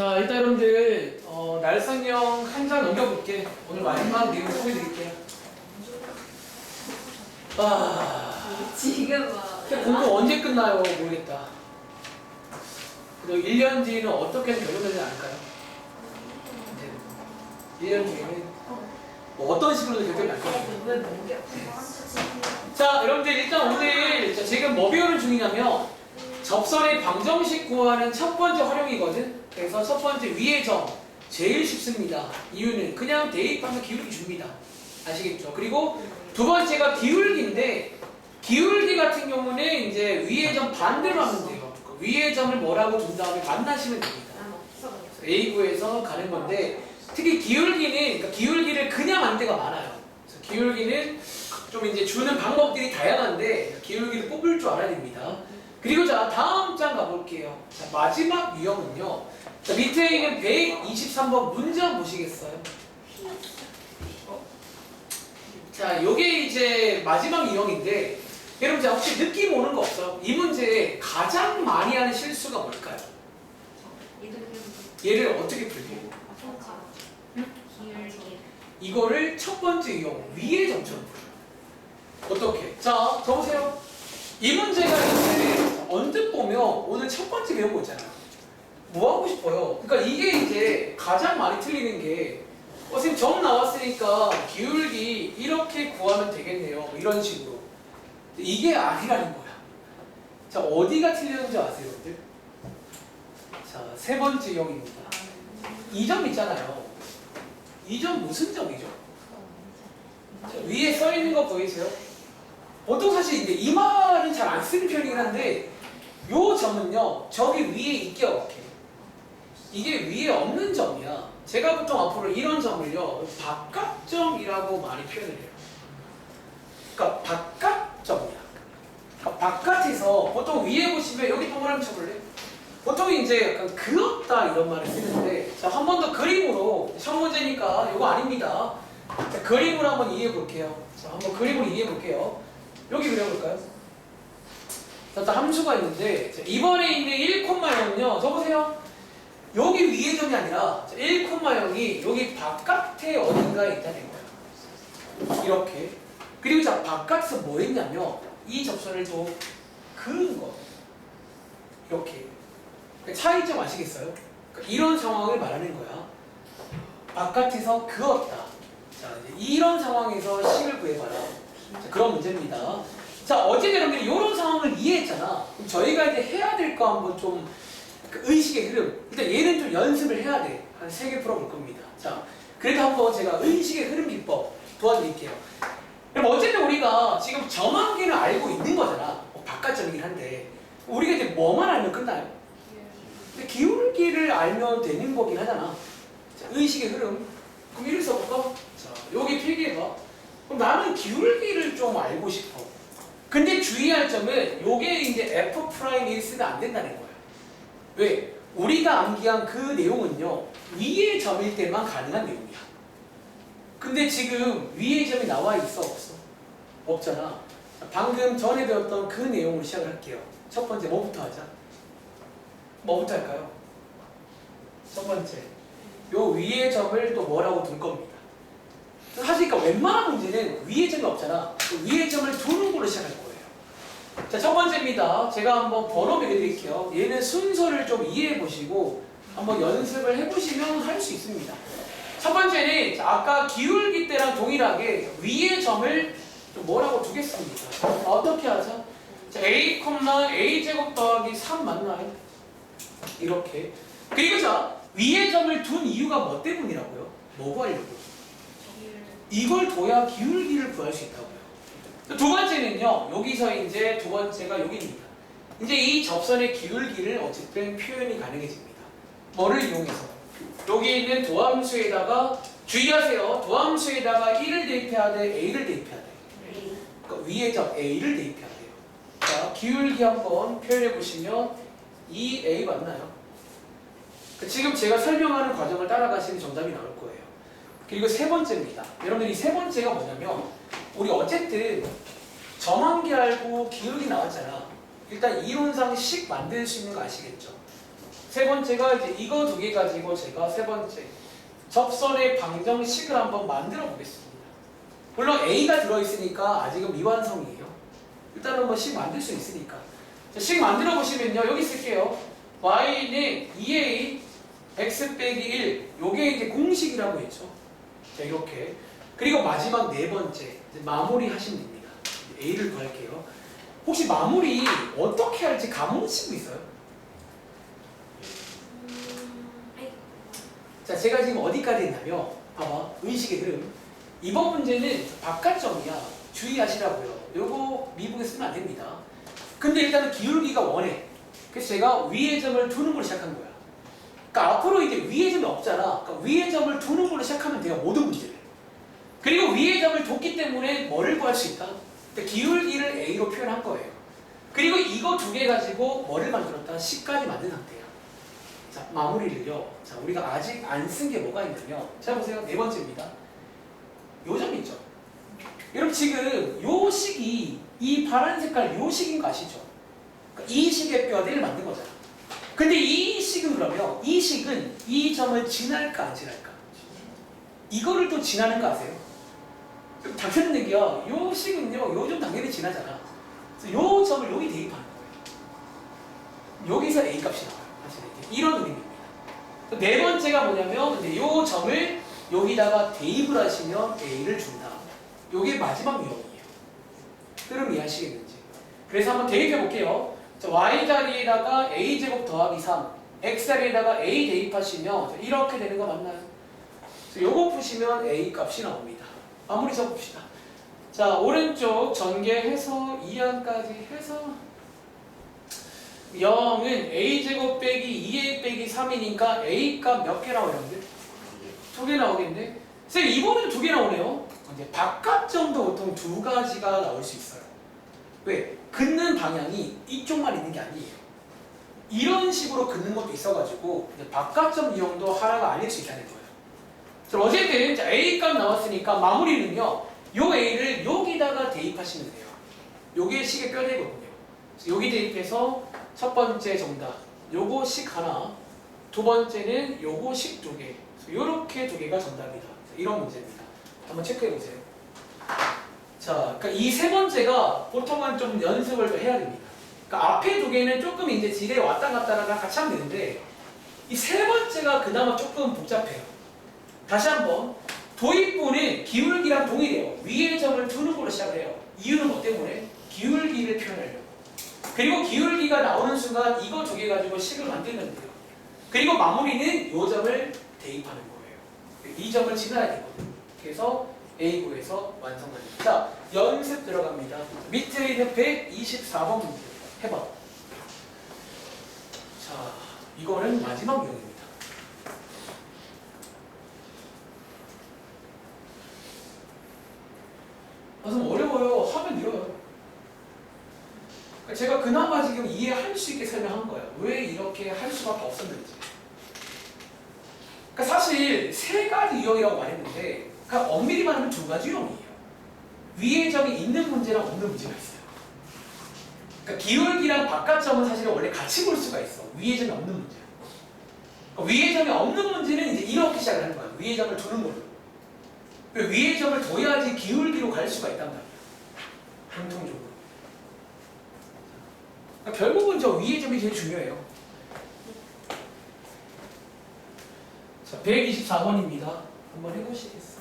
자, 일단 여러분들 날선형 한 장 넘겨볼게. 오늘 마지막 내용 소개해드릴게요. 지금 막 공부 언제 끝나요? 모르겠다. 그리고 1년 뒤에는 어떻게 결론되지 않을까요? 1년 뒤에는 뭐 어떤 식으로 결정이 날까요? 왜 목이 자, 여러분들 일단 오늘 지금 뭐 배우는 중이냐면 접선의 방정식 구하는 첫 번째 활용이거든. 그래서 첫 번째 위의 점 제일 쉽습니다. 이유는 그냥 대입하면 기울기 줍니다. 아시겠죠? 그리고 두 번째가 기울기인데 기울기 같은 경우는 이제 위의 점 반대로 하면 돼요. 위의 점을 뭐라고 둔 다음에 만나시면 됩니다. A구에서 가는 건데 특히 기울기는 그러니까 기울기를 그냥 안 때가 많아요. 그래서 기울기는 좀 이제 주는 방법들이 다양한데 기울기를 뽑을 줄 알아야 됩니다. 그리고 자 다음 장 가볼게요. 자, 마지막 유형은요. 자, 밑에 있는 123번 문제 한번 보시겠어요? 자, 요게 이제 마지막 유형인데 여러분 자 혹시 느낌 오는 거 없어요? 이 문제에 가장 많이 하는 실수가 뭘까요? 얘를 어떻게 풀게요? 이거를 첫 번째 유형 위의 점처럼 풀어요. 어떻게? 자, 적으세요. 이 문제가 이제 언뜻 보면 오늘 첫 번째 배운 거 있잖아요. 뭐 하고 싶어요? 그러니까 이게 이제 가장 많이 틀리는 게 선생님 점 나왔으니까 기울기 이렇게 구하면 되겠네요. 이런 식으로. 이게 아니라는 거야. 자, 어디가 틀렸는지 아세요, 여러분들? 자, 세 번째 유형입니다. 이 점 있잖아요. 이 점 무슨 점이죠? 자, 위에 써 있는 거 보이세요? 보통 사실 이제 이 말은 잘 안 쓰는 편이긴 한데 요 점은요 저기 위에 있게 없게 이게 위에 없는 점이야. 제가 보통 앞으로 이런 점을요 바깥점이라고 많이 표현을 해요. 그러니까 바깥점이야. 그러니까 바깥에서 보통 위에 보시면 여기 동그라미 쳐볼래? 보통 이제 약간 그었다 이런 말을 쓰는데 자, 한 번 더 그림으로 첫 문제니까 이거 아닙니다. 자, 그림으로 한번 이해해 볼게요. 자, 한번 그림으로 이해해 볼게요. 여기 그려볼까요? 자, 함수가 있는데 자, 이번에 있는 1,0은요 적으세요. 여기 위의 점이 아니라 1,0이 여기 바깥에 어딘가에 있다는 거예요. 이렇게. 그리고 자 바깥에서 뭐 했냐면 이 접선을 또 그은 거. 이렇게. 차이점 아시겠어요? 그러니까 이런 상황을 말하는 거야. 바깥에서 그었다. 자, 이제 이런 상황에서 식을 구해봐라. 자, 그런 문제입니다. 자, 어제 여러분들이 이런 상황을 이해했잖아. 그럼 저희가 이제 해야 될 거 한번 좀 그 의식의 흐름. 일단 얘는 좀 연습을 해야 돼. 한 3개 풀어볼 겁니다. 자, 그래도 한번 제가 의식의 흐름 기법 도와드릴게요. 그럼 어쨌든 우리가 지금 점 한 개는 알고 있는 거잖아. 바깥점이긴 한데 우리가 이제 뭐만 알면 끝나요? 근데 기울기를 알면 되는 거긴 하잖아. 자, 의식의 흐름. 그럼 이를 써볼까? 자, 여기 필기해봐. 그럼 나는 기울기를 좀 알고 싶어. 근데 주의할 점은 요게 이제 F'이 쓰면 안 된다는 거야. 왜? 우리가 암기한 그 내용은요 위의 점일 때만 가능한 내용이야. 근데 지금 위의 점이 나와 있어 없어? 없잖아. 방금 전에 배웠던 그 내용으로 시작을 할게요. 첫 번째 뭐부터 하자? 뭐부터 할까요? 첫 번째 요 위의 점을 또 뭐라고 둘 겁니다. 사실 그러니까 웬만한 문제는 위의 점이 없잖아. 그 위의 점을 두는 걸로 시작할 거예요. 자, 첫 번째입니다. 제가 한번 번호 매겨드릴게요. 얘는 순서를 좀 이해해 보시고 한번 연습을 해보시면 할 수 있습니다. 첫 번째는 자, 아까 기울기 때랑 동일하게 위의 점을 좀 뭐라고 두겠습니다. 자, 어떻게 하자? 자, a, a제곱 더하기 3 맞나요? 이렇게. 그리고 자, 위의 점을 둔 이유가 뭐 때문이라고요? 뭐 구하려고요? 이걸 둬야 기울기를 구할 수 있다고요. 두 번째는요, 여기서 이제 두 번째가 여기입니다. 이제 이 접선의 기울기를 어쨌든 표현이 가능해집니다. 뭐를 이용해서? 여기 있는 도함수에다가, 주의하세요. 도함수에다가 1을 대입해야 돼, a를 대입해야 돼. 그러니까 위의 점 a를 대입해야 돼요. 자, 기울기 한번 표현해 보시면 2a 맞나요? 지금 제가 설명하는 과정을 따라가시면 정답이 나올 거예요. 그리고 세 번째입니다. 여러분들 이 세 번째가 뭐냐면 우리 어쨌든 점 한 개 알고 기울기 나왔잖아. 일단 이론상 식 만들 수 있는 거 아시겠죠? 세 번째가 이제 이거 두 개 가지고 제가 세 번째 접선의 방정식을 한번 만들어 보겠습니다. 물론 A가 들어있으니까 아직은 미완성이에요. 일단은 뭐 식 만들 수 있으니까. 자, 식 만들어 보시면요. 여기 쓸게요. y는 2a x 빼기 1 요게 이제 공식이라고 했죠. 자 이렇게. 그리고 마지막 네 번째 이제 마무리 하시면 됩니다. A를 구할게요. 혹시 마무리 어떻게 할지 감은 치고 있어요? 자 제가 지금 어디까지 했냐면 봐봐 의식의 흐름. 이번 문제는 바깥점이야. 주의하시라고요. 요거 미분에 쓰면 안 됩니다. 근데 일단은 기울기가 원해. 그래서 제가 위의 점을 두는 걸로 시작한 거야. 그러니까 앞으로 이제 위의 점이 없잖아. 그러니까 위의 점을 두는 걸로 시작하면 돼요. 모든 문제를. 그리고 위의 점을 뒀기 때문에 뭐를 구할 수 있다? 그러니까 기울기를 A로 표현한 거예요. 그리고 이거 두 개 가지고 뭐를 만들었다? 식까지 만든 상태야. 자 마무리를요. 자 우리가 아직 안 쓴 게 뭐가 있냐면 자 보세요. 네 번째입니다. 요 점 있죠. 여러분 지금 요 식이 이 파란 색깔 요 식인 거 아시죠? 그러니까 이 식의 뼈대를 만든 거잖아. 근데 이 식은 그러면 이 식은 이 점을 지날까 안 지날까? 이거를 또 지나는 거 아세요? 당연한 얘기야. 요 식은요 요 점 당연히 지나잖아. 그래서 요 점을 여기 대입하는 거예요. 여기서 A 값이 나와요. 사실 이런 의미입니다. 네 번째가 뭐냐면 근데 요 점을 여기다가 대입을 하시면 A를 준다. 요게 마지막 유형이에요. 흐름 이해하시겠는지. 그래서 한번 대입해 볼게요. 자, y 자리에다가 a제곱 더하기 3, x 자리에다가 a 대입하시면 이렇게 되는 거 맞나요? 요거 푸시면 a 값이 나옵니다. 마무리 적읍시다. 자, 오른쪽 전개해서 2항까지 해서 0은 a제곱 빼기 2a 빼기 3이니까 a 값 몇 개 나와요, 여러분들? 2개 나오겠네? 선생님, 이번에도 2개 나오네요. 이제 바깥점도 보통 두 가지가 나올 수 있어요. 왜? 긋는 방향이 이쪽만 있는 게 아니에요. 이런 식으로 긋는 것도 있어가지고 이제 바깥점 이용도 하나가 아닐 수 있다는 거예요. 자, 어쨌든 자, A 값 나왔으니까 마무리는요. 요 A를 여기다가 대입하시면 돼요. 요게 식의 뼈대거든요. 그래서 여기 대입해서 첫 번째 정답 요거 식 하나, 두 번째는 요거 식 두 개. 요렇게 두 개가 정답이다. 이런 문제입니다. 한번 체크해 보세요. 자, 그러니까 이 세 번째가 보통은 좀 연습을 좀 해야 됩니다. 그러니까 앞에 두 개는 조금 이제 지레 왔다 갔다 같이 하면 되는데 이 세 번째가 그나마 조금 복잡해요. 다시 한번 도입부는 기울기랑 동일해요. 위의 점을 두는 걸로 시작을 해요. 이유는 뭐 때문에? 기울기를 표현하려고. 그리고 기울기가 나오는 순간 이거 두 개 가지고 식을 만들면 돼요. 그리고 마무리는 요 점을 대입하는 거예요. 이 점을 지나야 되거든요. 그래서 A9에서 완성합니다. 자, 연습 들어갑니다. 밑에 있는 124번 문제 해봐. 자, 이거는 마지막 유형입니다. 좀 어려워요. 하면 늘어요. 제가 그나마 지금 이해할 수 있게 설명한 거예요. 왜 이렇게 할 수밖에 없었는지. 그러니까 사실 세 가지 유형이라고 말했는데 그러니까 엄밀히 말하면 두 가지 유형이에요. 위의 점이 있는 문제랑 없는 문제가 있어요. 그러니까 기울기랑 바깥점은 사실 원래 같이 볼 수가 있어. 위의 점이 없는 문제. 그러니까 위의 점이 없는 문제는 이제 이렇게 시작을 하는 거야. 위의 점을 두는 걸로. 위의 점을 둬야지 기울기로 갈 수가 있단 말이야. 공통적으로. 그러니까 결국은 저 위의 점이 제일 중요해요. 자, 124번입니다. 한번 해보시겠어요?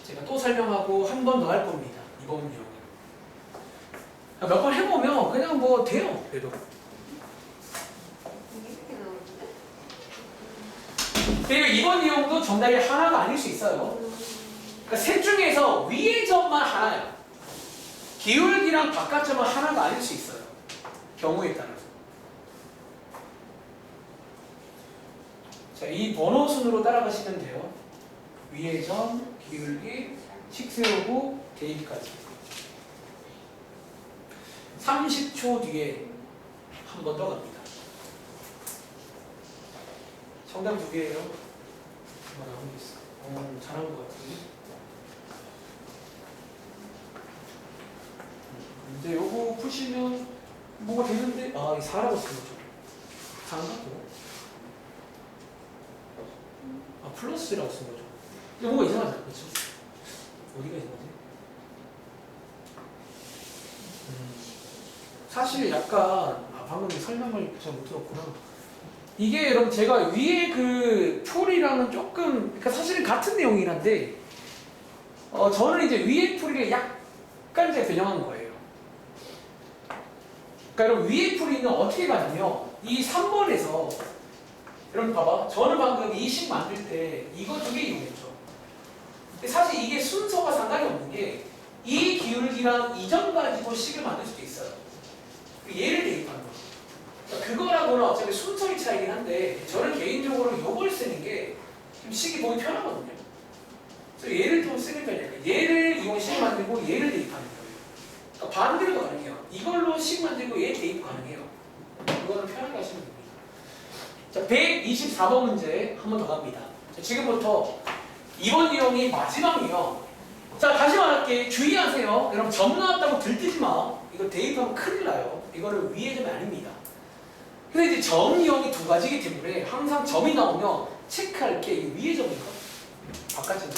제가 또 설명하고 한 번 더 할 겁니다. 이번 유형은. 몇 번 해보면 그냥 뭐 돼요. 그래도. 그리고 이번 유형도 정답이 하나가 아닐 수 있어요. 그러니까 셋 중에서 위의 점만 하나야. 기울기랑 바깥점은 하나가 아닐 수 있어요. 경우에 따라서. 자, 이 번호 순으로 따라가시면 돼요. 위의 점, 기울기, 식 세우고 대입까지. 30초 뒤에 한 번 더 갑니다. 정답 두 개예요. 뭐 나오고 있어. 잘한 것 같은데. 이제 요거 푸시면 뭐가 되는데 아, 이 4라고 쓴 거죠. 상하고 플러스라고 쓴 거죠. 근데 뭔가 이상하지 않죠? 어디가 이상하지? 사실 약간 방금 설명을 잘 못 들었구나. 이게 여러분 제가 위에 그 풀이랑은 조금 그러니까 사실은 같은 내용이긴 한데 저는 이제 위에 풀이를 약간 제가 변형한 거예요. 그러니까 여러분 위에 풀이는 어떻게 가냐면 이 3번에서 여러분 봐봐. 저는 방금 이 식 만들 때 이거 두 개 이용했죠. 근데 사실 이게 순서가 상관이 없는 게 이 기울기랑 이 점 가지고 식을 만들 수도 있어요. 얘를 대입하는 거. 그러니까 그거라고는 어차피 순서의 차이긴 한데 저는 개인적으로 이걸 쓰는 게 좀 식이 보기 편하거든요. 그래서 얘를 좀 쓰는 편이에요. 얘를 이용 식 만들고 얘를 대입하는 거예요. 그러니까 반대로도 가능해요. 이걸로 식 만들고 얘 대입 가능해요. 이거는 편하게 하시면 됩니다. 자, 124번 문제 한 번 더 갑니다. 자, 지금부터 이번 유형이 마지막 유형. 자, 다시 말할게. 주의하세요. 여러분 점 나왔다고 들뜨지 마. 이거 대입하면 큰일 나요. 이거는 위의 점이 아닙니다. 근데 이제 점 유형이 두 가지이기 때문에 항상 점이 나오면 체크할 게 이 위의 점인가? 바깥 점.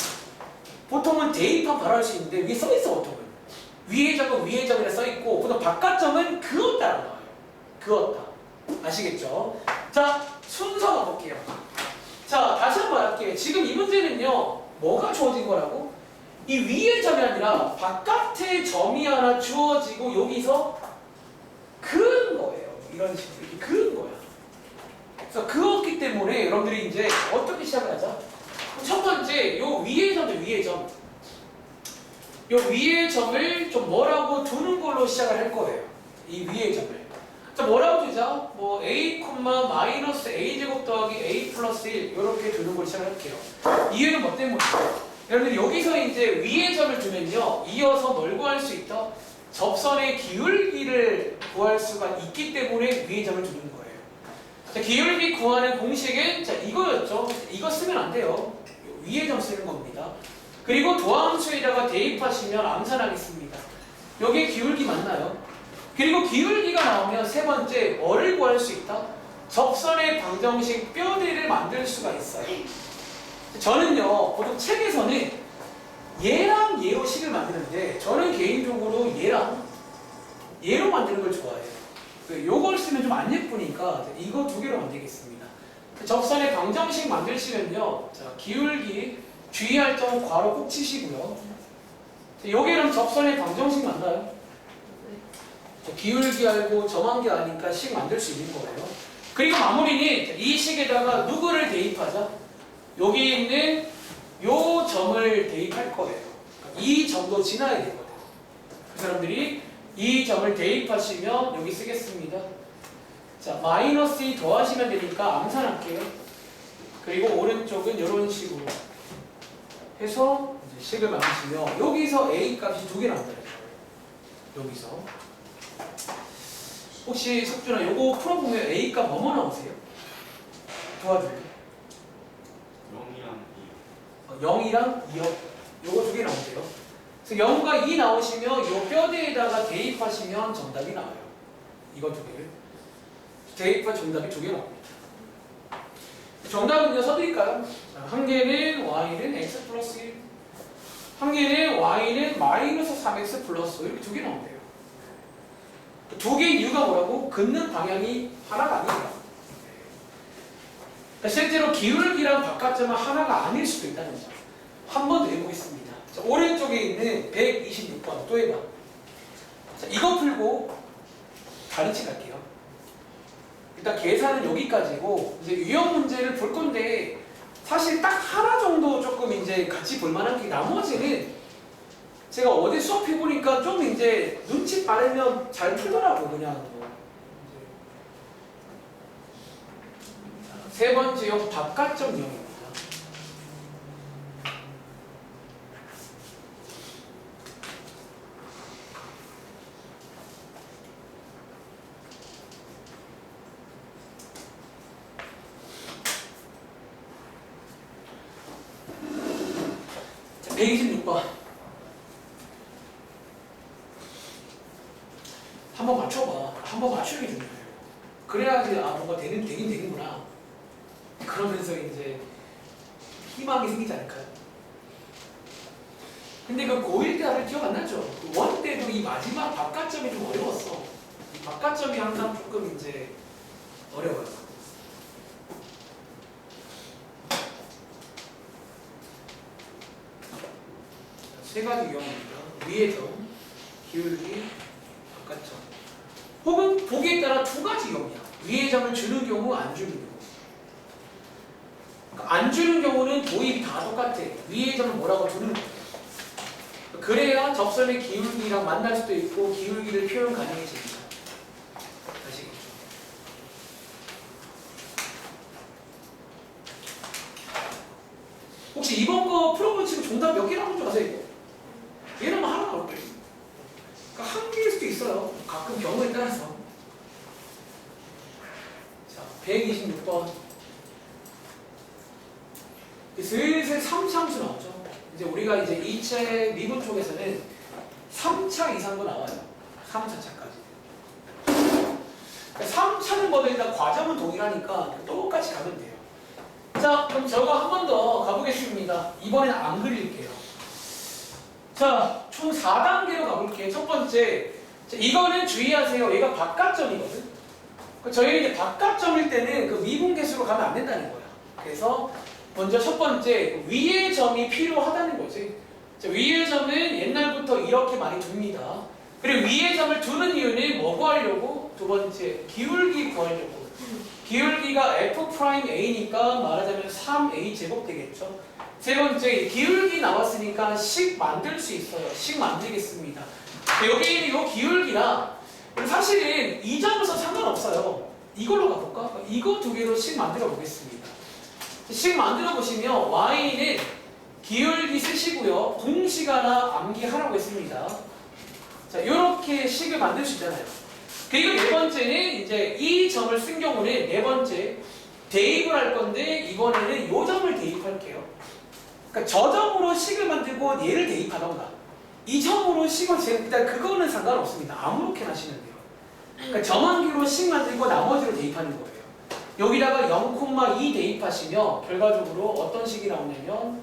보통은 대입하면 바로 할 수 있는데 위에 써 있어 보통은. 위의 점은 위의 점이라 써 있고 보통 바깥 점은 그었다라고 나와요. 그었다. 아시겠죠? 자, 순서 가볼게요. 자, 다시 한번 할게요. 지금 이 문제는요, 뭐가 주어진 거라고? 이 위의 점이 아니라 바깥에 점이 하나 주어지고 여기서 그은 거예요. 이런 식으로 이렇게 그은 거야. 그래서 그었기 때문에 여러분들이 이제 어떻게 시작을 하자? 첫 번째, 요 위의 점이죠, 위의 점. 요 위의 점을 좀 뭐라고 두는 걸로 시작을 할 거예요. 이 위의 점을. 자, 뭐라고 두자? 뭐 a, 마이너스 a제곱 더하기 a 플러스 1 이렇게 두는 걸 시작할게요. 이유는 뭐 때문이에요? 여러분들 여기서 이제 위의 점을 두면요, 이어서 뭘 구할 수 있다? 접선의 기울기를 구할 수가 있기 때문에 위의 점을 두는 거예요. 자, 기울기 구하는 공식은 자 이거였죠. 이거 쓰면 안 돼요. 위의 점 쓰는 겁니다. 그리고 도함수에다가 대입하시면 암산하겠습니다. 여기에 기울기 맞나요? 그리고 기울기가 나오면 세 번째 뭐를 구할 수 있다? 접선의 방정식 뼈대를 만들 수가 있어요. 저는요 보통 책에서는 얘랑 얘로 식을 만드는데 저는 개인적으로 얘랑 얘로 만드는 걸 좋아해요. 요걸 쓰면 좀 안 예쁘니까 이거 두 개로 만들겠습니다. 접선의 방정식 만드시면요, 자 기울기 주의할 점 괄호 꼭 치시고요. 여기랑 접선의 방정식 맞나요? 기울기 알고 점한 게 아니까 식 만들 수 있는 거예요. 그리고 마무리는 이 식에다가 누구를 대입하자? 여기 있는 요 점을 대입할 거예요. 이 점도 지나야 되거든요. 그 사람들이 이 점을 대입하시면 여기 쓰겠습니다. 자, 마이너스 2 더하시면 되니까 암산할게요. 그리고 오른쪽은 이런 식으로 해서 이제 식을 만드시면 여기서 a 값이 두 개 나온다는 거예요. 여기서. 혹시 석준아 요거 풀어보면 a 값 뭐뭐 나오세요? 도와줄래? 0이랑 2요. 요거 두 개 나오세요. 그래서 0과 2 나오시면 요 뼈대에다가 대입하시면 정답이 나와요. 이거 두 개를. 대입한 정답이 두 개 나옵니다. 정답은요 써드릴까요? 한 개는 y는 x 플러스 1, 한 개는 y는 마이너스 3x 플러스 5 이렇게 두 개 나온대요. 두 개의 이유가 뭐라고? 긋는 방향이 하나가 아니에요. 그러니까 실제로 기울기랑 바깥점은 하나가 아닐 수도 있다는 점. 한 번 더 해보겠습니다. 자, 오른쪽에 있는 126번 또 해봐. 자, 이거 풀고 가르치 갈게요. 일단 계산은 여기까지고 이제 유형 문제를 볼 건데 사실 딱 하나 정도 조금 이제 같이 볼 만한 게 나머지는 제가 어디 수업 해보니까 좀 이제 눈치 빠르면 잘 풀더라고 그냥. 세 번째 형 바깥점 유형입니다. 자, 126번. 한번 맞춰봐. 한번 맞추기 중요해요. 그래야지 뭔가 되긴 되는구나. 그러면서 이제 희망이 생기지 않을까요? 근데 그 고1 때 다들 기억 안 나죠? 그 원 때도 이 마지막 바깥점이 좀 어려웠어. 이 바깥점이 항상 조금 이제 어려워요. 세 가지 유형입니다. 위의 점, 기울기, 바깥점. 혹은 보기에 따라 두 가지 유형이야. 위의 점을 주는 경우, 안 주는 경우. 그러니까 안 주는 경우는 도입이 다 똑같아. 위의 점을 뭐라고 주는 거야. 그래야 접선의 기울기랑 만날 수도 있고 기울기를 표현 가능해집니다. 아시겠죠? 혹시 이번 거 풀어본 친구 정답 몇 개 나온 줄 아세요? 이거? 얘는 하나 나올 거예요. 그러니까 한 개일 수도 있어요. 가끔 경우에 따라서. 자, 126번. 슬슬 3차 함수 나오죠. 이제 우리가 이제 이 책 미분 쪽에서는 3차 이상도 나와요. 3차까지. 3차는 뭐든 일단 과정은 동일하니까 똑같이 가면 돼요. 자, 그럼 저거 한 번 더 가보겠습니다. 이번에는 안 그릴게요. 자, 총 4단계로 가볼게요. 첫 번째, 자, 이거는 주의하세요. 얘가 바깥점이거든. 저희는 이제 바깥점일 때는 그 미분계수로 가면 안 된다는 거야. 그래서 먼저 첫 번째, 위의 점이 필요하다는 거지. 자, 위의 점은 옛날부터 이렇게 많이 둡니다. 그리고 위의 점을 두는 이유는 뭐 구하려고? 두 번째, 기울기 구하려고. 기울기가 F'A니까 말하자면 3A 제곱 되겠죠. 세 번째, 기울기 나왔으니까 식 만들 수 있어요. 식 만들겠습니다. 여기 있는 이 기울기랑 사실은 이 점을 써도 상관없어요. 이걸로 가볼까? 이거 두 개로 식 만들어 보겠습니다. 식 만들어 보시면 y는 기울기 쓰시고요. 공식 하나 암기하라고 했습니다. 자, 이렇게 식을 만들 수 있잖아요. 그리고 네 번째는 이제 이 점을 쓴 경우는 네 번째 대입을 할 건데 이번에는 이 점을 대입할게요. 그러니까 저 점으로 식을 만들고 얘를 대입하던가 이 점으로 식을 일단 그거는 상관없습니다. 아무렇게나 하시면 돼요. 그러니까 점 한 개로 식 만들고 나머지로 대입하는 거예요. 여기다가 0,2 대입하시면 결과적으로 어떤 식이 나오냐면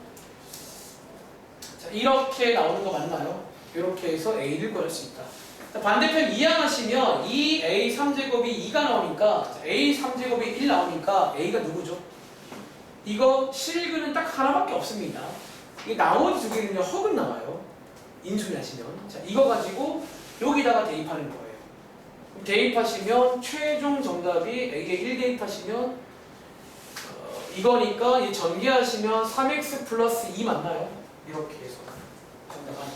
자, 이렇게 나오는 거 맞나요? 이렇게 해서 A를 구할 수 있다. 자, 반대편 이항하시면 2A 3제곱이 2가 나오니까 자, A 3제곱이 1 나오니까 A가 누구죠? 이거 실근은 딱 하나밖에 없습니다. 이 나머지 두 개는요 허근 나와요. 인수를 하시면 자, 이거 가지고 여기다가 대입하는 거예요. 대입하시면 최종 정답이 A에 1 대입하시면 이거니까 이 전개하시면 3x 플러스 2 맞나요? 이렇게 해서 정답 하나.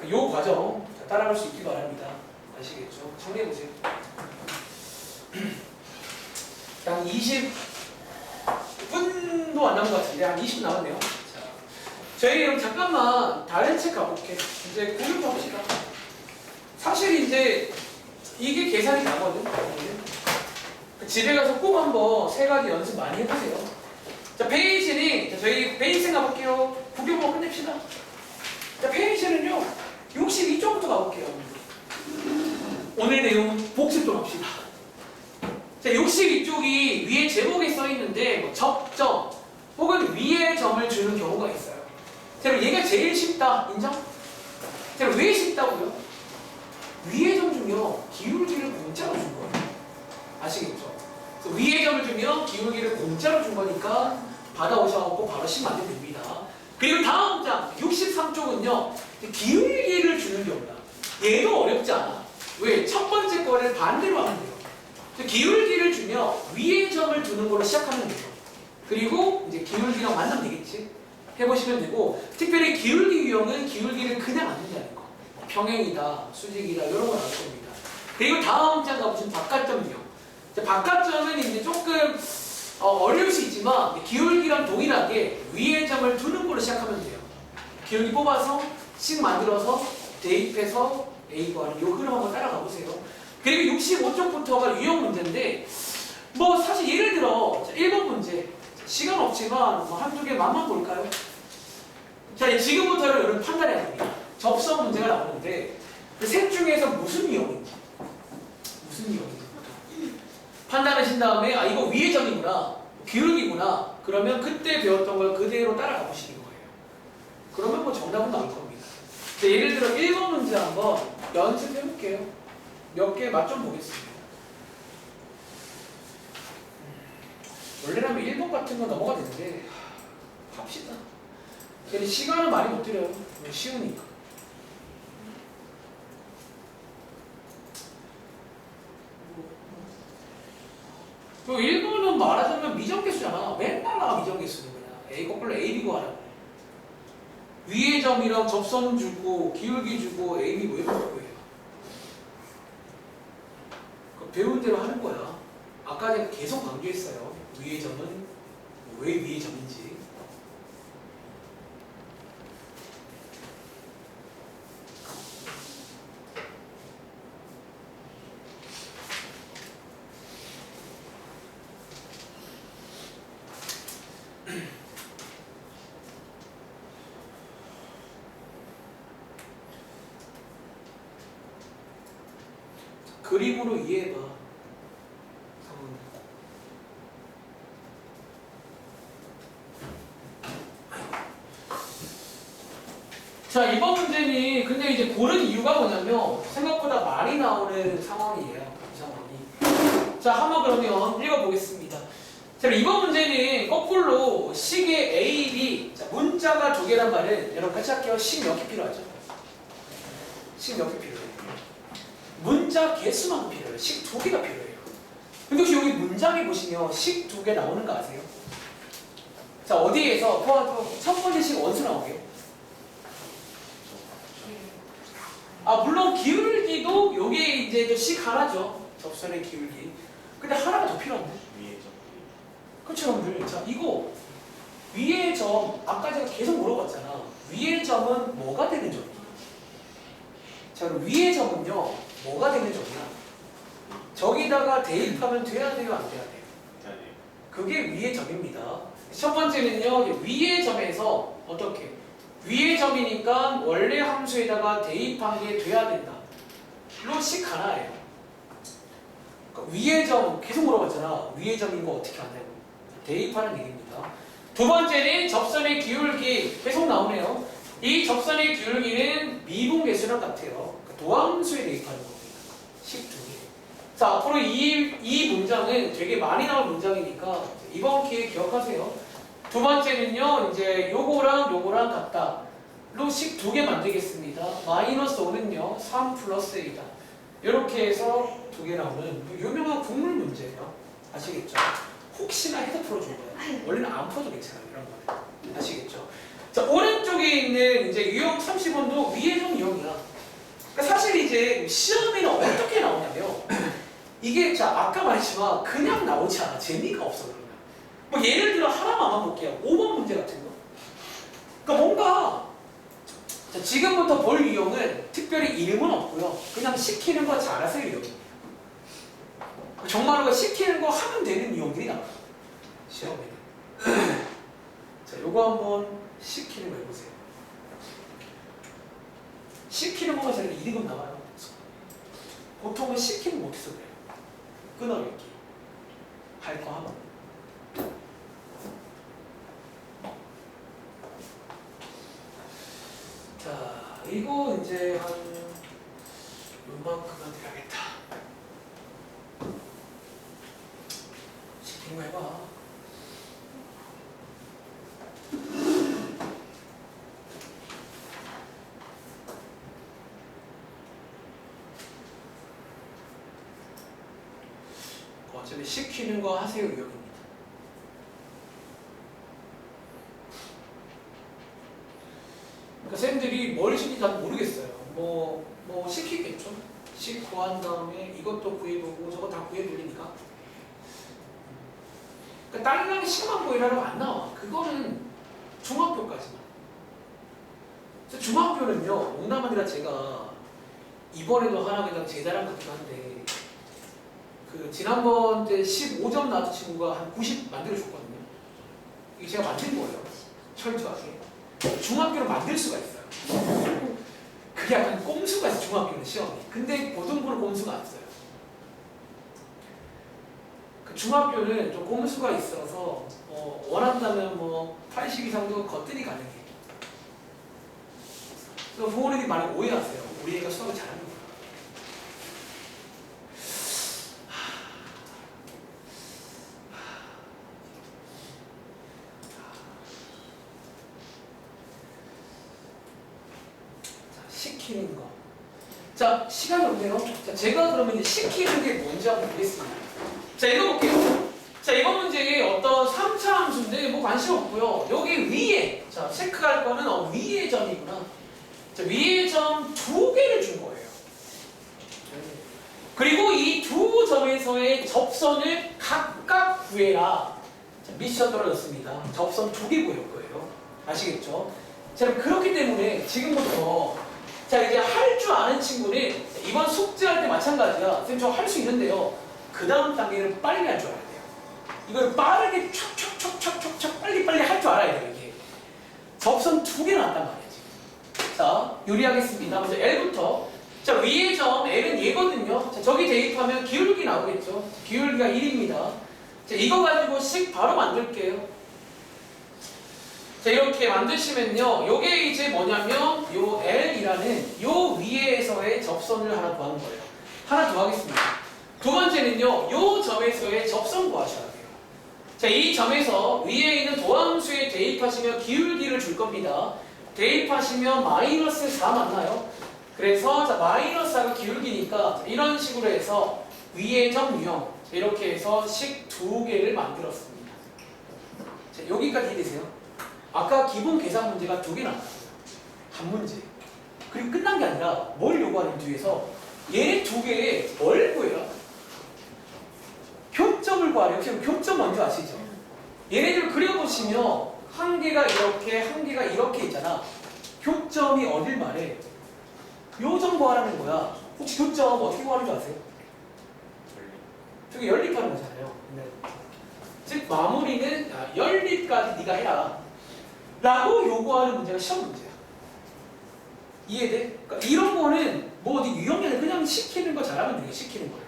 요 과정 따라갈 수 있기 바랍니다. 아시겠죠? 정리해보세요. 약 20분도 안 남은 것 같은데 한 20분 남았네요. 자, 저희 그럼 잠깐만 다른 책 가볼게. 이제 구글 가봅시다. 사실 이제 이게 계산이 나거든. 집에 가서 꼭 한번 세 가지 연습 많이 해보세요. 자, 페이지는 저희 베이스 가볼게요. 구경만 끝냅시다. 자, 페이지는요 62쪽부터 가볼게요. 오늘 내용 복습 좀 합시다. 자, 62쪽이 위에 제목에 써 있는데 뭐 접점 혹은 위에 점을 주는 경우가 있어요. 자, 그럼 얘가 제일 쉽다. 인정? 자, 왜 쉽다고요? 위의 점 주면 기울기를 공짜로 준 거예요. 아시겠죠? 그래서 위의 점을 주면 기울기를 공짜로 준 거니까 받아오셔서 바로 식 만들면 됩니다. 그리고 다음 장 63쪽은요 기울기를 주는 경우다. 얘도 어렵지 않아. 왜? 첫 번째 거를 반대로 하면 돼요. 기울기를 주면 위의 점을 두는 걸로 시작하면 돼요. 그리고 이제 기울기랑 만나면 되겠지? 해보시면 되고 특별히 기울기 유형은 기울기를 그냥 안 준다는 거. 평행이다, 수직이다 이런 거 나올 겁니다. 그리고 다음 장 가보시면 바깥점 유형. 바깥점은 이제 조금 어려울 수 있지만 기울기랑 동일하게 위의 점을 두는 걸로 시작하면 돼요. 기울기 뽑아서 식 만들어서 대입해서 A 구하는 요 흐름 한번 따라가 보세요. 그리고 65쪽부터가 유형 문제인데 뭐 사실 예를 들어 1번 문제 시간 없지만 뭐 한두 개 맛만 볼까요? 자, 지금부터는 여러분 판단해야 됩니다. 접선 문제가 나오는데 그 셋 중에서 무슨 유형인지 판단하신 다음에 아 이거 위의 점이구나, 기울기구나. 그러면 그때 배웠던 걸 그대로 따라가 보시는 거예요. 그러면 뭐 정답은 나올 겁니다. 자, 예를 들어 1번 문제 한번 연습해 볼게요. 몇 개 맛 좀 보겠습니다. 원래라면 1번 같은 거 넘어가 되는데 합시다. 근데 시간은 많이 못 드려요. 쉬우니까. 그 1번은 말하자면 미정계수잖아. 맨날 나와 미정계수는 그냥. A 거꾸로 A, B 구하라고. 위의 점이랑 접선 주고 기울기 주고 A, B 뭐 이런 거예요. 배운 대로 하는 거야. 아까 제가 계속 강조했어요. 위의 점은 왜 위의 점인지. 그림으로 이해해봐. 자, 이번 문제는 근데 이제 고른 이유가 뭐냐면 생각보다 많이 나오는 상황이에요. 이 상황이. 자, 한번 그러면 읽어보겠습니다. 자, 이번 문제는 거꾸로 식의 A, B. 자, 문자가 두 개란 말은 여러분 같이 할게요. 식 몇 개 필요하죠? 식 몇 개 필요해요? 문자 개수만 필요해요. 식 두 개가 필요해요. 근데 혹시 여기 문장에 보시면 식 두 개 나오는 거 아세요? 자, 어디에서 포함도 첫 번째 식 원수 나오게요? 아, 물론 기울기도 요게 이제 식 하나죠. 접선의 기울기. 근데 하나가 더 필요한데? 위에 점. 그렇죠, 여러분들. 자, 이거 위의 점 아까 제가 계속 물어봤잖아. 위의 점은 뭐가 되는 점이야? 자, 그럼 위의 점은요 뭐가 되는 점이야? 저기다가 대입하면 돼야 돼요, 안 돼야 돼요? 그게 위의 점입니다. 첫 번째는요 위의 점에서 어떻게? 위의 점이니까 원래 함수에다가 대입한 게 돼야 된다. 물론 식 하나예요. 그러니까 위의 점 계속 물어봤잖아. 위의 점인 거 어떻게 하냐고. 대입하는 얘기입니다. 두 번째는 접선의 기울기 계속 나오네요. 이 접선의 기울기는 미분계수랑 같아요. 그러니까 도함수에 대입하는 겁니다. 식 두 개. 자, 앞으로 이 문장은 되게 많이 나올 문장이니까 이번 기회에 기억하세요. 두 번째는요, 이제 요거랑 같다. 로 식 두 개 만들겠습니다. 마이너스 5는요, 3 플러스 A다. 이렇게 해서 두 개 나오는 유명한 국물 문제예요. 아시겠죠? 혹시나 해서 풀어준 거예요. 원래는 안 풀어도 괜찮아요. 이런 거는. 아시겠죠? 자, 오른쪽에 있는 이제 유형 30원도 위의 점 유형이야. 그러니까 사실 이제 시험에는 어떻게 나오냐면 이게 자 아까 말했지만 그냥 나오지 않아. 재미가 없어 그러면. 뭐 예를 들어 하나만 볼게요. 5번 문제 같은 거. 그러니까 뭔가 자, 지금부터 볼 유형은 특별히 이름은 없고요. 그냥 시키는 거 잘하세요 유형. 정말로 시키는 거 하면 되는 유형들이 나와요. 시험에는. 자, 요거 한번 시키는 거 해보세요. 시키는 거만 잘 2등급 나와요. 보통은 시키는 못해서 그래요. 끊어읽기. 할 거 하면. 자, 이거 이제 한 요만큼만 돼야겠다. 시키는 거 해봐. 어차피 시키는 거 하세요 유형입니다. 그러니까 쌤들이 뭘 시키는지 잘 모르겠어요. 뭐 시키겠죠. 식 구한 다음에 이것도 구해보고 저거 다 구해돌리니까. 그러니까 딸랑 식만 구해라고 안 나와. 그거는 중학교까지만. 그래서 중학교는요 농담 아니라 제가 이번에도 하나 그냥 제 자랑 같기도 한데 그 지난번 때 15점 나왔던 친구가 한 90 만들어줬거든요. 이게 제가 만든 거예요. 철저하게. 중학교로 만들 수가 있어요. 그게 약간 꼼수가 있어요. 중학교는 시험이. 근데 고등부는 꼼수가 안 써요. 그 중학교는 좀 공수가 있어서 원한다면 뭐 80 이상도 거뜬히 가능해. 그래서 부모님이 많이 오해하세요. 우리 애가 수학을 잘하는 거야. 시키는 거. 자, 시간이 없네요. 자, 제가 그러면 이제 시키는 게 뭔지 한번 보겠습니다. 자, 읽어볼게요. 자, 이번 문제에 어떤 3차 함수인데 뭐 관심 없고요. 여기 위에, 자, 체크할 거는 위의 점이구나. 자, 위의 점 2개를 준 거예요. 그리고 이 두 점에서의 접선을 각각 구해라. 자, 미션 떨어졌습니다. 접선 2개 구할 거예요. 아시겠죠? 자, 그렇기 때문에 지금부터 자, 이제 할 줄 아는 친구는 이번 숙제할 때 마찬가지야. 선생님 저 할 수 있는데요. 그 다음 단계는 빨리 할 줄 알아야 돼요. 이걸 빠르게 촥촥촥촥촥 빨리빨리 할 줄 알아야 돼요. 이게 접선 2개 나왔단 말이야 지금. 자, 요리하겠습니다. 먼저 L부터. 자, 위의 점 L은 얘거든요. 자, 저기 대입하면 기울기 나오겠죠. 기울기가 1입니다. 자, 이거 가지고 식 바로 만들게요. 자, 이렇게 만드시면요. 요게 이제 뭐냐면 요 L이라는 요 위에서의 접선을 하나 구하는 거예요. 하나 더 하겠습니다. 두 번째는요. 요 점에서의 접선 구하셔야 돼요. 자, 이 점에서 위에 있는 도함수에 대입하시면 기울기를 줄 겁니다. 대입하시면 마이너스 4 맞나요? 그래서 자, 마이너스 4가 기울기니까 이런 식으로 해서 위의 점 유형 이렇게 해서 식 2개를 만들었습니다. 자, 여기까지 이해되세요? 아까 기본 계산 문제가 2개 나왔어요. 한 문제. 그리고 끝난 게 아니라 뭘 요구하는 뒤에서 얘 2개에 뭘 구해라? 교점을 구하래요. 혹시 교점 뭔지 아시죠? 얘네들 그려보시면 한 개가 이렇게, 한 개가 이렇게 있잖아. 교점이 어딜 말해? 요 점 구하라는 거야. 혹시 교점 어떻게 구하는 줄 아세요? 저기 연립하는 거잖아요. 네. 즉 마무리는 연립까지 네가 해라. 라고 요구하는 문제가 시험 문제야. 이해돼? 그러니까 이런 거는 뭐 어디 유형이 아니라 그냥 시키는 거 잘하면 되게 시키는 거예요.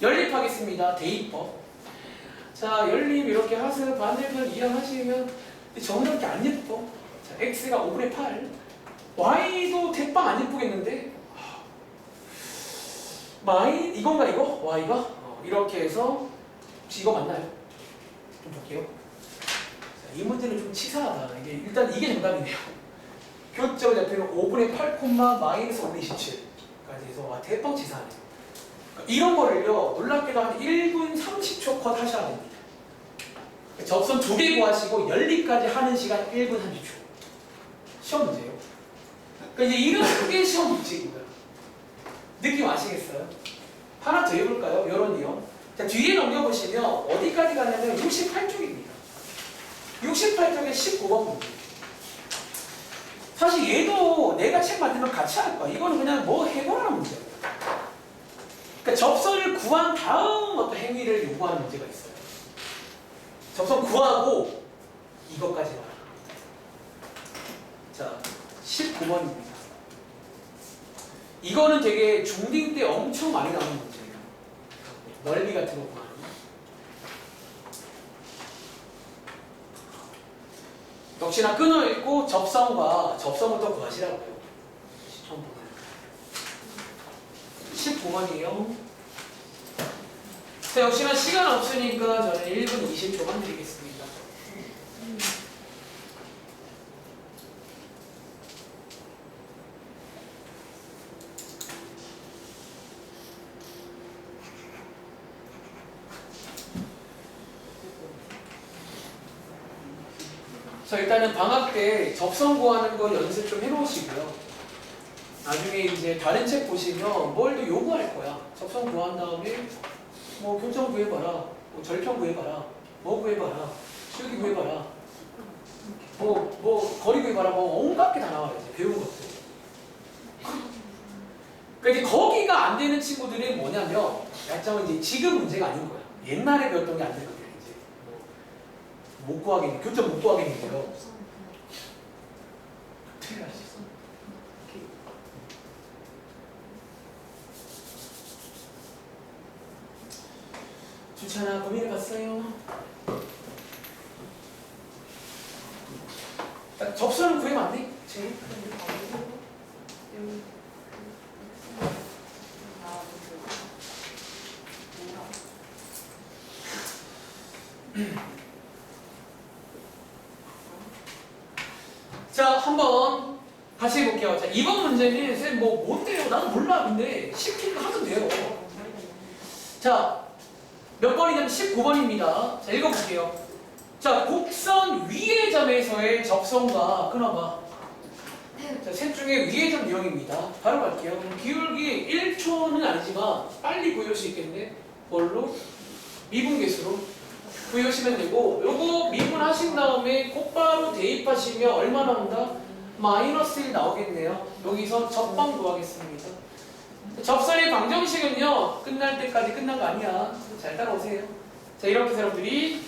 연립하겠습니다. 대입법. 자, 연립 이렇게 하세요. 반대편 이해하시면 정답이 안 예뻐. 자, x가 5분의 8. y도 대빵 안 예쁘겠는데? 이건가 이거? y가? 이렇게 해서 혹시 이거 맞나요? 좀 볼게요. 이 문제는 좀 치사하다. 일단 이게 정답이네요. 교점 좌표는 5분의 8, 마이너스 5분의 27까지 해서 와 대빵 치사하네요. 그러니까 이런 거를요 놀랍게도 한 1분 30초 컷 하셔야 됩니다. 접선 2개 구하시고 연립까지 하는 시간 1분 30초. 시험 문제예요. 그러니까 이제 이런 게 시험 문제고요. 느낌 아시겠어요? 하나 더 해볼까요? 요런이요. 자, 뒤에 넘겨보시면 어디까지 가냐면 68쪽입니다. 68쪽에 19번 문제. 사실 얘도 내가 책 만들면 같이 할 거야. 이거는 그냥 뭐 해보라는 문제야. 그러니까 접선을 구한 다음 어떤 행위를 요구하는 문제가 있어요. 접선 구하고 이것까지 와라. 자, 19번입니다. 이거는 되게 중딩 때 엄청 많이 나오는 문제예요. 넓이 같은 거 구하는. 역시나 끊어읽고 접선과 접선부터 구하시라고요. 19번이에요. 자, 역시나 시간 없으니까 저는 1분 20초만 드리겠습니다. 자, 일단은 방학 때 접선 구하는 거 연습 좀 해놓으시고요. 나중에 이제 다른 책 보시면 뭘 또 요구할 거야. 접선 구한 다음에 뭐 교점 구해봐라, 뭐 절편 구해봐라, 뭐 구해봐라, 실기 구해봐라, 뭐 거리 구해봐라, 뭐 온갖 게 다 나와요. 이제 배운 것들. 그러니까 거기가 안 되는 친구들이 뭐냐면 약점은 이제 지금 문제가 아닌 거야. 옛날에 배웠던 게 안 되거든. 못 구하겠네. 교점 못 구하겠는데요. 어떻게 할 수 있어? 주차나 고민을 접선은 구해면 안 돼? 지금? 자, 한번 다시 해볼게요. 자, 이번 문제는 선생님 뭐 뭔데요? 나는 몰라. 근데 시키는 거 하면 돼요. 자, 몇 번이냐면 19번입니다. 자, 읽어볼게요. 자, 곡선 위의 점에서의 접선과 끊어봐. 자, 셋 중에 위의 점 유형입니다. 바로 갈게요. 기울기 1초는 아니지만 빨리 구할 수 있겠네. 뭘로? 미분계수로 구하시면 되고, 요거 미분하신 다음에 곧바로 대입하시면 얼마 나온다? 마이너스 1 나오겠네요. 여기서 접방 구하겠습니다. 접선의 방정식은요, 끝날 때까지 끝난 거 아니야. 잘 따라오세요. 자, 이렇게 사람들이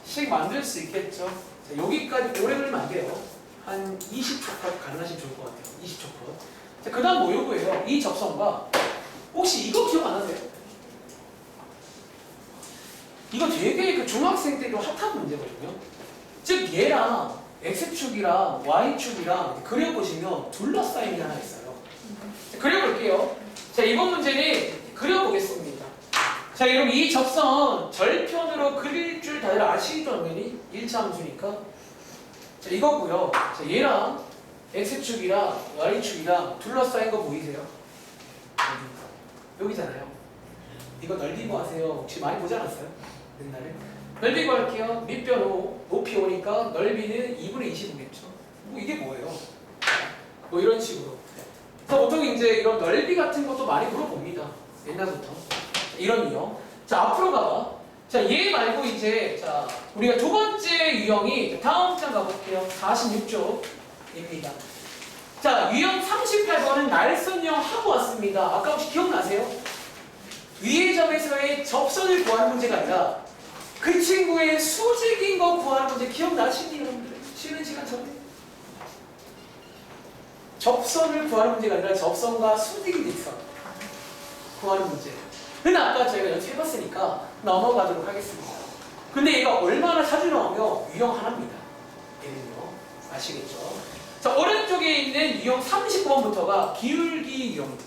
식 만들 수 있겠죠. 자, 여기까지 오래 걸리면 안 돼요. 한 20초까지 가능하시면 좋을 것 같아요. 20초. 자, 그 다음 뭐 요구예요? 이 접선과, 혹시 이거 기억 안 하세요? 이거 되게 그 중학생 때도 핫한 문제거든요. 즉 얘랑 X축이랑 Y축이랑 그려보시면 둘러싸임이 하나 있어요. 자, 그려볼게요. 자, 이번 문제는 그려보겠습니다. 자, 그럼 이 접선 절편으로 그릴 줄 다들 아시죠? 당연히 1차 함수니까. 자, 이거고요. 자, 얘랑 X축이랑 Y축이랑 둘러싸인 거 보이세요? 여기잖아요. 이거 넓이 구하세요. 혹시 많이 보지 않았어요? 옛날에? 넓이 구할게요. 밑변 5, 높이 오니까 넓이는 2분의 25겠죠. 뭐 이게 뭐예요? 뭐 이런 식으로. 그래서 보통 이제 이런 넓이 같은 것도 많이 물어봅니다. 옛날부터. 이런 유형. 자, 앞으로 가봐. 자, 얘 말고 이제, 자, 우리가 두 번째 유형이, 다음 장 가볼게요. 46쪽입니다. 자, 유형 38번은 날선형 하고 왔습니다. 아까 혹시 기억나세요? 위의 점에서의 접선을 구하는 문제가 아니라 그 친구의 수직인 거 구하는 문제 기억나시니 여러분들? 쉬는 시간 전에 접선을 구하는 문제가 아니라 접선과 수직인 직선 구하는 문제. 근데 아까 저희가 연습해봤으니까 넘어가도록 하겠습니다. 근데 얘가 얼마나 자주 나오면 유형 하나입니다. 얘는요. 아시겠죠? 자, 오른쪽에 있는 유형 39번부터가 기울기 유형입니다.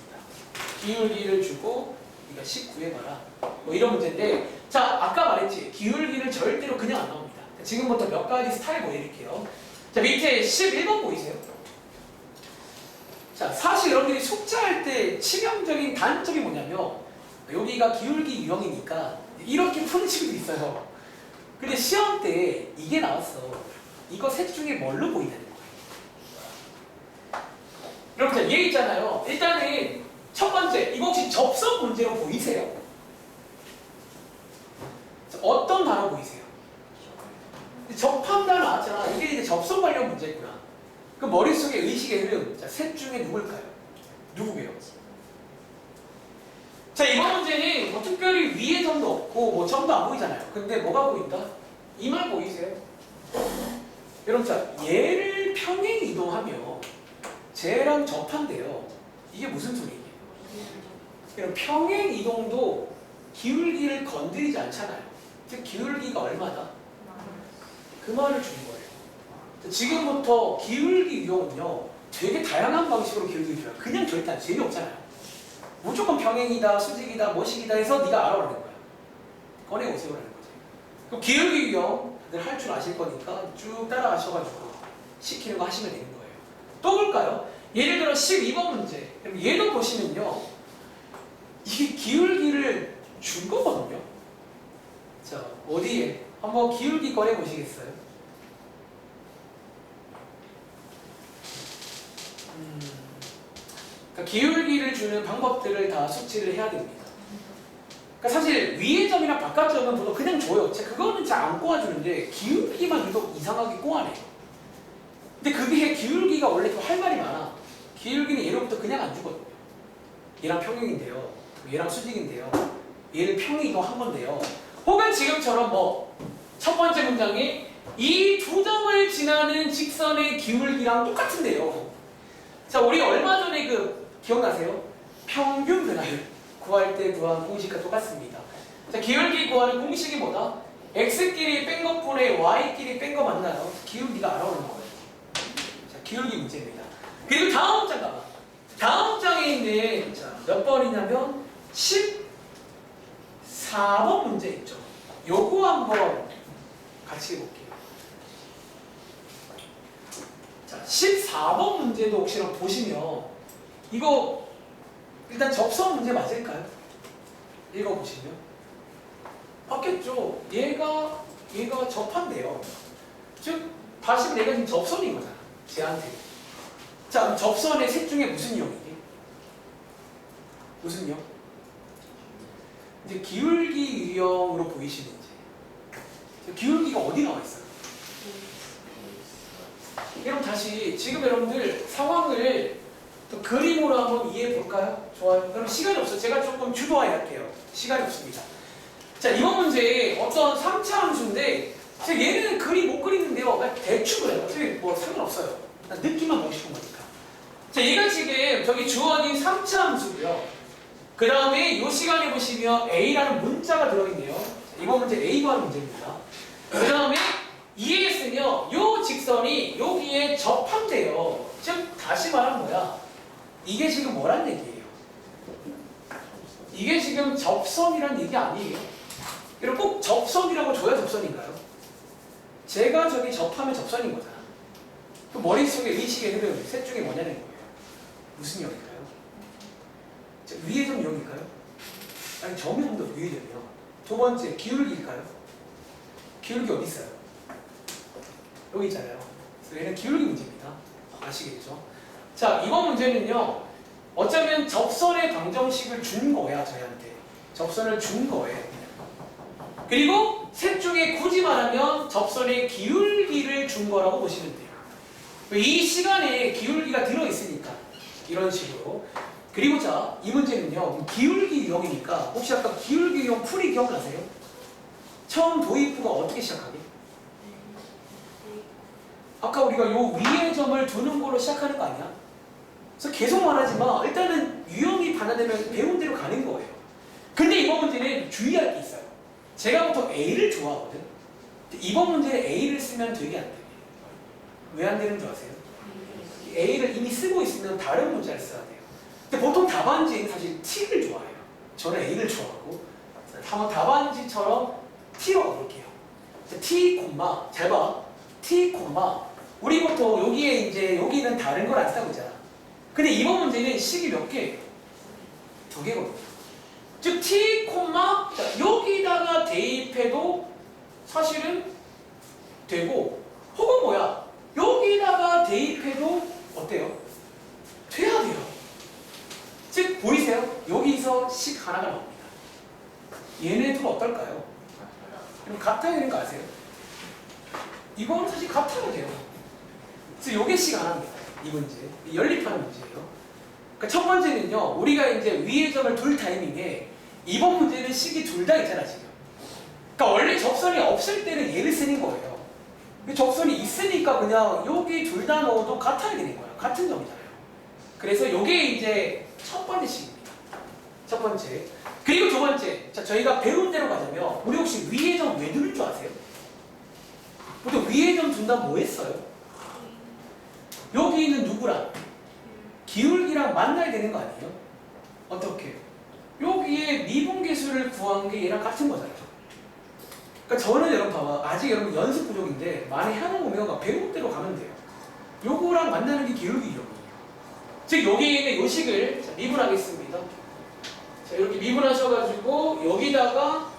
기울기를 주고 이거 19해봐라. 뭐 이런 문제인데, 자, 아까 말했지. 기울기는 절대로 그냥 안 나옵니다. 지금부터 몇 가지 스타일 보여드릴게요. 자, 밑에 11번 보이세요? 자, 사실 여러분들이 숙제할 때 치명적인 단점이 뭐냐면, 여기가 기울기 유형이니까 이렇게 푸는 친구도 있어요. 근데 시험 때 이게 나왔어. 이거 셋 중에 뭘로 보이냐는 거예요. 여러분, 얘 있잖아요. 일단은 첫 번째, 이거 혹시 접선 문제로 보이세요? 어떤 단어 보이세요? 접한 단어 나왔잖아. 이게 이제 접선 관련 문제구나. 그 머릿속에 의식의 흐름. 자, 셋 중에 누굴까요? 누구게요? 자, 이번 문제는 뭐 특별히 위의 점도 없고 뭐 점도 안 보이잖아요. 근데 뭐가 보인다? 이 말 보이세요? 여러분, 자, 얘를 평행 이동하면 쟤랑 접한대요. 이게 무슨 소리예요? 여러분, 평행 이동도 기울기를 건드리지 않잖아요. 즉 기울기가 얼마다? 그 말을 주는 거예요. 자, 지금부터 기울기 유형은요 되게 다양한 방식으로 기울기를 줘요. 그냥 절대 재미없잖아요. 무조건 평행이다, 수직이다, 뭐식이다 해서 네가 알아보는 거야. 꺼내오세요라는 거지. 그럼 기울기 유형 다들 할 줄 아실 거니까 쭉 따라가셔가지고 시키는 거 하시면 되는 거예요. 또 볼까요? 예를 들어 12번 문제. 그럼 얘도 보시면요, 이게 기울기를 준 거거든요. 자, 어디에? 한번 기울기 꺼내 보시겠어요? 그러니까 기울기를 주는 방법들을 다 숙지를 해야 됩니다. 그러니까 사실 위의 점이랑 바깥 점은 보통 그냥 줘요. 그거는 잘 안 꼬아주는데 기울기만 유독 이상하게 꼬아내요. 근데 그게 기울기가 원래 좀 할 말이 많아. 기울기는 얘로부터 그냥 안 주거든요. 얘랑 평행인데요. 얘랑 수직인데요. 얘를 평행이동 한 건데요. 혹은 지금처럼 뭐 첫 번째 문장에 이 두 점을 지나는 직선의 기울기랑 똑같은데요. 자, 우리 얼마 전에 그 기억나세요? 평균 변화율 구할 때 구한 공식과 똑같습니다. 자, 기울기 구하는 공식이 뭐다? x끼리 뺀 것분에 y끼리 뺀 거 맞나요? 기울기가 알아오는 거예요. 자, 기울기 문제입니다. 그리고 다음 장 가봐. 다음 장에 있는 몇 번이냐면 14번 문제 있죠. 요거 한번 같이 해볼게요. 자, 14번 문제도 혹시 보시면 이거 일단 접선 문제 맞을까요? 읽어보시면 맞겠죠. 얘가 접한대요. 즉 다시 내가 지금 접선인 거잖아. 쟤한테. 자, 그럼 접선의 셋 중에 무슨 형이니? 무슨 형? 이제 기울기 유형으로 보이시는지. 기울기가 어디 나와 있어요? 그럼 다시 지금 여러분들 상황을 또 그림으로 한번 이해해 볼까요? 좋아요. 그럼 시간이 없어요. 제가 조금 주도하게 할게요. 시간이 없습니다. 자, 이번 문제 어떤 3차 함수인데 제가 얘는 그림 못 그리는데요. 그냥 대충 그려요. 어차피 뭐 상관없어요. 느낌만 보고 싶은 거니까. 자, 얘가 지금 저기 주어진 3차 함수고요. 그 다음에 이 시간에 보시면 A라는 문자가 들어있네요. 이번 문제 A 구하는 문제입니다. 그 다음에 EX는요, 요 직선이 여기에 접한대요. 즉 다시 말하는 거야. 이게 지금 뭐란 얘기예요? 이게 지금 접선이란 얘기 아니에요. 여러분 꼭 접선이라고 줘야 접선인가요? 제가 저기 접하면 접선인 거잖아. 그 머릿속에 의식의 흐름 셋 중에 뭐냐는 거예요. 무슨 형일까요? 위의 점 형일까요? 아니 점이 좀 더 위의 점이요. 두 번째 기울기일까요? 기울기 어디 있어요? 여기 있잖아요. 그래서 얘는 기울기 문제입니다. 아시겠죠? 자, 이번 문제는요. 어쩌면 접선의 방정식을 준 거야, 저희한테. 접선을 준 거예요. 그리고 셋 중에 굳이 말하면 접선의 기울기를 준 거라고 보시면 돼요. 이 시간에 기울기가 들어있으니까 이런 식으로. 그리고 자, 이 문제는요. 기울기 유형이니까 혹시 아까 기울기 유형 풀이 기억나세요? 처음 도입부가 어떻게 시작하게? 아까 우리가 요 위의 점을 두는 걸로 시작하는 거 아니야? 그래서 계속 말하지만 일단은 유형이 반환되면 배운 대로 가는 거예요. 근데 이번 문제는 주의할 게 있어요. 제가 보통 A를 좋아하거든. 이번 문제는 A를 쓰면 되게 안 돼요. 왜 안 되는 줄 아세요? A를 이미 쓰고 있으면 다른 문자를 써야 돼요. 근데 보통 답안지는 사실 T를 좋아해요. 저는 A를 좋아하고 한번 답안지처럼 T로 가볼게요. T, 잘 봐. T, 우리 보통 여기에 이제 여기는 다른 걸 안 쓰고 있잖아. 근데 이번 문제는 식이 몇 개? 2개거든요. 즉 T, 자, 여기다가 대입해도 사실은 되고 혹은 뭐야? 여기다가 대입해도 어때요? 돼야 돼요. 즉 보이세요? 여기서 식 하나가 나옵니다. 얘네 둘 어떨까요? 그럼 같아야 되는 거 아세요? 이거는 사실 같아야 돼요. 그래서 요게 식 하나입니다. 이 문제. 연립하는 문제예요. 그러니까 첫 번째는요. 우리가 이제 위의 점을 둘 타이밍에 이번 문제는 식이 둘 다 있잖아 지금. 그러니까 원래 접선이 없을 때는 얘를 쓰는 거예요. 접선이 있으니까 그냥 여기 둘 다 넣어도 같아야 되는 거예요. 같은 점이잖아요. 그래서 요게 이제 첫 번째 식입니다. 첫 번째. 그리고 두 번째. 자, 저희가 배운 대로 가자면 우리 혹시 위의 점 왜 두는 줄 아세요? 보통 위의 점 둔다면 뭐 했어요? 여기 있는 누구랑? 기울기랑 만나야 되는 거 아니에요? 어떻게? 여기에 미분계수를 구한 게 얘랑 같은 거잖아요. 그러니까 저는 여러분 봐봐. 아직 여러분 연습 부족인데 많이 해놓은 거면 배운 대로 가면 돼요. 요거랑 만나는 게 기울기 유형이에요. 즉 여기에 있는 요식을 미분하겠습니다. 자, 이렇게 미분하셔가지고 여기다가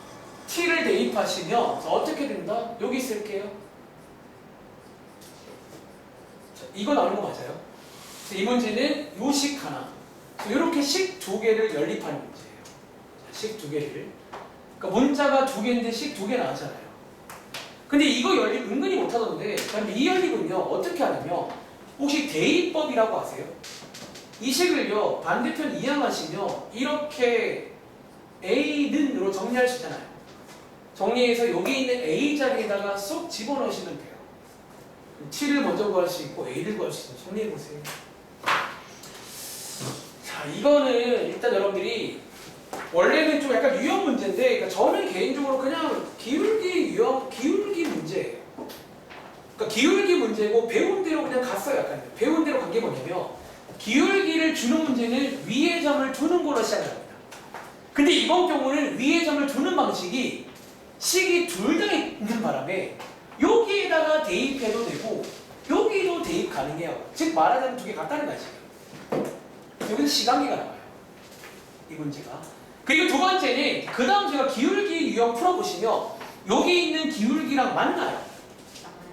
t를 대입하시면 어떻게 된다? 여기 쓸게요. 자, 이거 나오는 거 맞아요? 이 문제는 요식 하나. 이렇게 식 두 개를 연립하는 문제예요. 식 두 개를. 그러니까 문자가 두 개인데 식 두 개 나왔잖아요. 근데 이거 연립 은근히 못하던데, 그다음에 이 연립은요 어떻게 하냐면 혹시 대입법이라고 아세요? 이 식을요 반대편 이항하시면 이렇게 A는으로 정리할 수 있잖아요. 정리해서 여기 있는 A 자리에다가 쏙 집어넣으시면 돼요. T를 먼저 구할 수 있고 A를 구할 수 있고 정리해보세요. 자, 이거는 일단 여러분들이 원래는 좀 약간 유형 문제인데 그러니까 저는 개인적으로 그냥 기울기 문제예요. 그러니까 기울기 문제고 배운 대로 그냥 갔어요. 약간 배운 대로 간 게 뭐냐면 기울기를 주는 문제는 위의 점을 두는 거로 시작합니다. 근데 이번 경우는 위의 점을 두는 방식이 식이 둘 다 있는 바람에 여기에다가 대입해도 되고 여기도 대입 가능해요. 즉 말하자면 두 개 같다는 거지. 여기서 시간계가 나와요. 이 문제가. 그리고 두 번째는 그 다음 제가 기울기 유형 풀어보시면 여기 있는 기울기랑 만나요.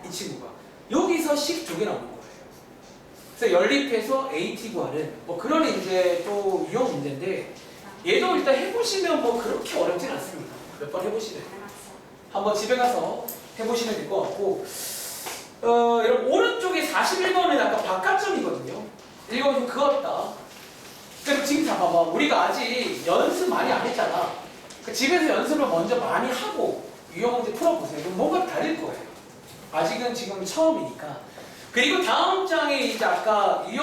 이 친구가. 여기서 식 두 개 나오는 거예요. 그래서 연립해서 AT 구하는 뭐 그런 이제 또 유형 문제인데 얘도 일단 해보시면 뭐 그렇게 어렵진 않습니다. 몇 번 해보시면 한번 집에 가서 해보시면 될 것 같고 여러분 오른쪽에 41번은 아까 바깥점이거든요. 읽어보시면 그거 없다. 그럼 지금 다 봐봐. 우리가 아직 연습 많이 안 했잖아. 그러니까 집에서 연습을 먼저 많이 하고 유형 문제 풀어보세요. 그럼 뭔가 다를 거예요. 아직은 지금 처음이니까. 그리고 다음 장에 이제 아까 유형